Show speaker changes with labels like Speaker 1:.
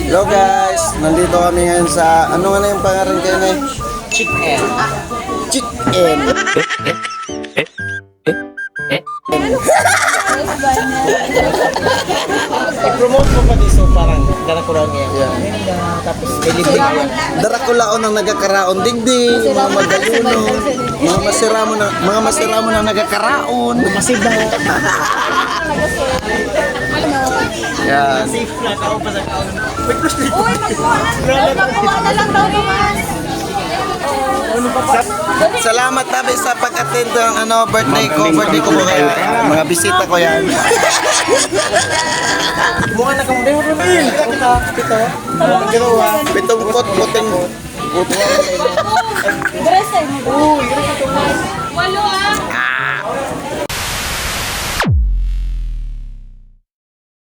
Speaker 1: Hello guys, nandito kami ngayon sa ano nga na yung pangalan kayo na
Speaker 2: Chicken.
Speaker 1: Chicken.
Speaker 2: I-promote mo pa dito parang Dracula ngayon.
Speaker 1: Yeah.
Speaker 2: Tapos ilibig mo.
Speaker 1: Darakulaon ang nagakaraon digdig, mga magaluno, mga masiramo na nagakaraon.
Speaker 2: Masiba.
Speaker 1: Yan.
Speaker 2: Safe flat ako pa sa kaon.
Speaker 3: Uy, magkuha na lang daw naman.
Speaker 1: Salamat tabi sa pag-attend ng birthday ko po kaya mga bisita ko yan.
Speaker 2: Mukha na kang dewa rin. Pito. Dalawa.
Speaker 1: Pitong puting
Speaker 3: Dress ay mo.
Speaker 2: Uy,
Speaker 3: Walo ah.